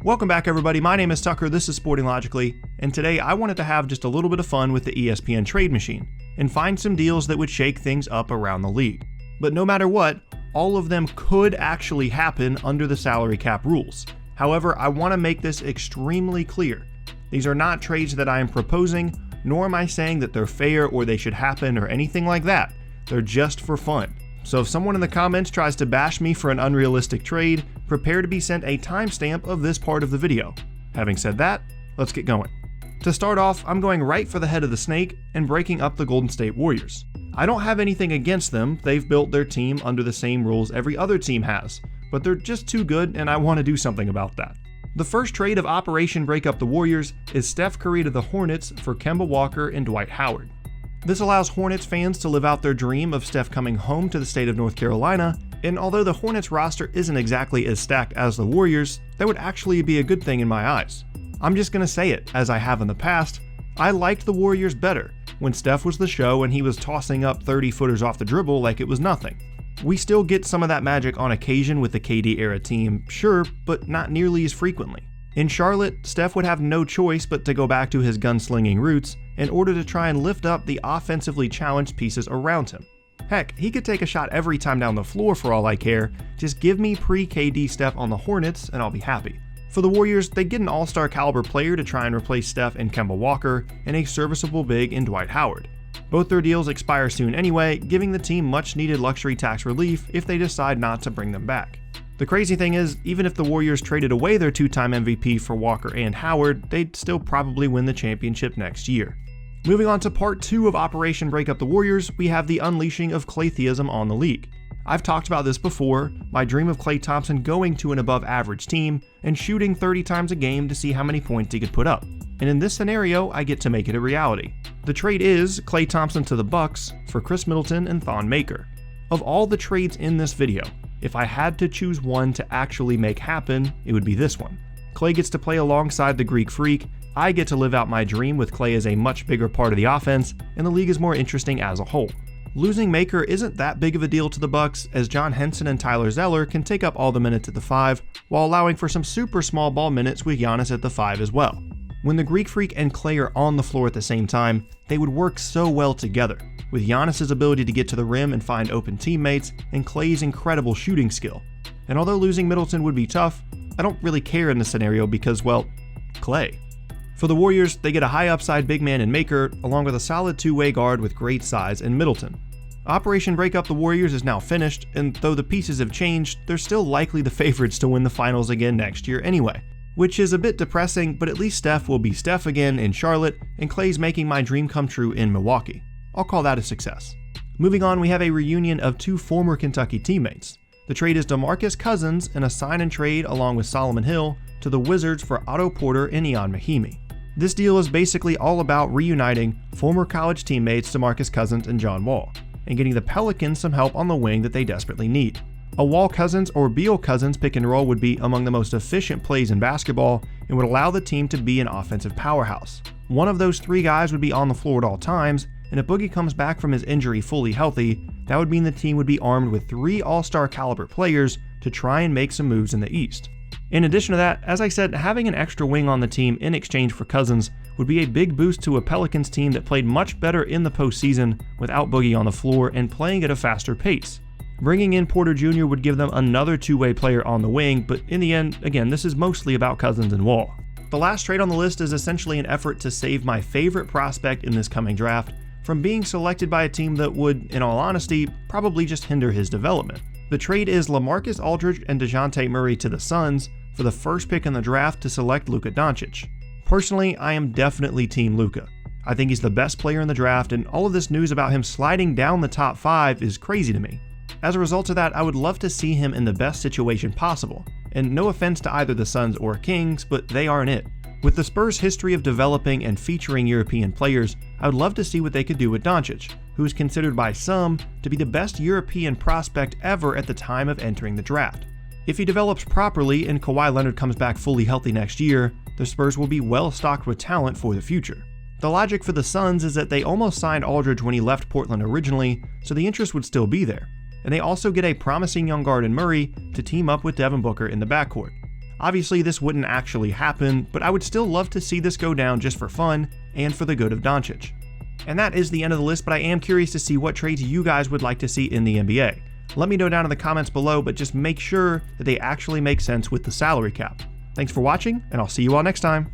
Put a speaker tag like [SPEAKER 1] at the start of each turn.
[SPEAKER 1] Welcome back everybody, my name is Tucker, this is Sporting Logically, and today I wanted to have just a little bit of fun with the ESPN trade machine, and find some deals that would shake things up around the league. But no matter what, all of them could actually happen under the salary cap rules. However, I want to make this extremely clear. These are not trades that I am proposing, nor am I saying that they're fair or they should happen or anything like that. They're just for fun. So if someone in the comments tries to bash me for an unrealistic trade, prepare to be sent a timestamp of this part of the video. Having said that, let's get going. To start off, I'm going right for the head of the snake and breaking up the Golden State Warriors. I don't have anything against them, they've built their team under the same rules every other team has, but they're just too good and I want to do something about that. The first trade of Operation Break Up the Warriors is Steph Curry to the Hornets for Kemba Walker and Dwight Howard. This allows Hornets fans to live out their dream of Steph coming home to the state of North Carolina, and although the Hornets roster isn't exactly as stacked as the Warriors, that would actually be a good thing in my eyes. I'm just gonna say it, as I have in the past, I liked the Warriors better when Steph was the show and he was tossing up 30-footers off the dribble like it was nothing. We still get some of that magic on occasion with the KD era team, sure, but not nearly as frequently. In Charlotte, Steph would have no choice but to go back to his gunslinging roots in order to try and lift up the offensively challenged pieces around him. Heck, he could take a shot every time down the floor for all I care, just give me pre-KD Steph on the Hornets and I'll be happy. For the Warriors, they get an all-star caliber player to try and replace Steph and Kemba Walker, and a serviceable big in Dwight Howard. Both their deals expire soon anyway, giving the team much needed luxury tax relief if they decide not to bring them back. The crazy thing is, even if the Warriors traded away their two-time MVP for Walker and Howard, they'd still probably win the championship next year. Moving on to part 2 of Operation Break Up the Warriors, we have the unleashing of Klay-theism on the league. I've talked about this before, my dream of Klay Thompson going to an above average team and shooting 30 times a game to see how many points he could put up. And in this scenario, I get to make it a reality. The trade is Klay Thompson to the Bucks for Chris Middleton and Thon Maker. Of all the trades in this video, if I had to choose one to actually make happen, it would be this one. Klay gets to play alongside the Greek Freak, I get to live out my dream with Klay as a much bigger part of the offense, and the league is more interesting as a whole. Losing Maker isn't that big of a deal to the Bucks, as John Henson and Tyler Zeller can take up all the minutes at the 5, while allowing for some super small ball minutes with Giannis at the 5 as well. When the Greek Freak and Klay are on the floor at the same time, they would work so well together, with Giannis' ability to get to the rim and find open teammates, and Klay's incredible shooting skill. And although losing Middleton would be tough, I don't really care in this scenario because, well, Klay. For the Warriors, they get a high upside big man in Maker, along with a solid two-way guard with great size in Middleton. Operation Break Up the Warriors is now finished, and though the pieces have changed, they're still likely the favorites to win the finals again next year anyway. Which is a bit depressing, but at least Steph will be Steph again in Charlotte, and Klay's making my dream come true in Milwaukee. I'll call that a success. Moving on, we have a reunion of two former Kentucky teammates. The trade is DeMarcus Cousins in a sign and trade along with Solomon Hill to the Wizards for Otto Porter and Ian Mahinmi. This deal is basically all about reuniting former college teammates DeMarcus Cousins and John Wall, and getting the Pelicans some help on the wing that they desperately need. A Wall Cousins or Beal Cousins pick and roll would be among the most efficient plays in basketball and would allow the team to be an offensive powerhouse. One of those three guys would be on the floor at all times, and if Boogie comes back from his injury fully healthy, that would mean the team would be armed with 3 all-star caliber players to try and make some moves in the East. In addition to that, as I said, having an extra wing on the team in exchange for Cousins would be a big boost to a Pelicans team that played much better in the postseason without Boogie on the floor and playing at a faster pace. Bringing in Porter Jr. would give them another two-way player on the wing, but in the end, again, this is mostly about Cousins and Wall. The last trade on the list is essentially an effort to save my favorite prospect in this coming draft from being selected by a team that would, in all honesty, probably just hinder his development. The trade is LaMarcus Aldridge and DeJounte Murray to the Suns for the first pick in the draft to select Luka Doncic. Personally, I am definitely Team Luka. I think he's the best player in the draft, and all of this news about him sliding down the top 5 is crazy to me. As a result of that, I would love to see him in the best situation possible, and no offense to either the Suns or Kings, but they aren't it. With the Spurs' history of developing and featuring European players, I would love to see what they could do with Doncic, who is considered by some to be the best European prospect ever at the time of entering the draft. If he develops properly and Kawhi Leonard comes back fully healthy next year, the Spurs will be well stocked with talent for the future. The logic for the Suns is that they almost signed Aldridge when he left Portland originally, so the interest would still be there. And they also get a promising young guard in Murray to team up with Devin Booker in the backcourt. Obviously, this wouldn't actually happen, but I would still love to see this go down just for fun and for the good of Doncic. And that is the end of the list, but I am curious to see what trades you guys would like to see in the NBA. Let me know down in the comments below, but just make sure that they actually make sense with the salary cap. Thanks for watching, and I'll see you all next time.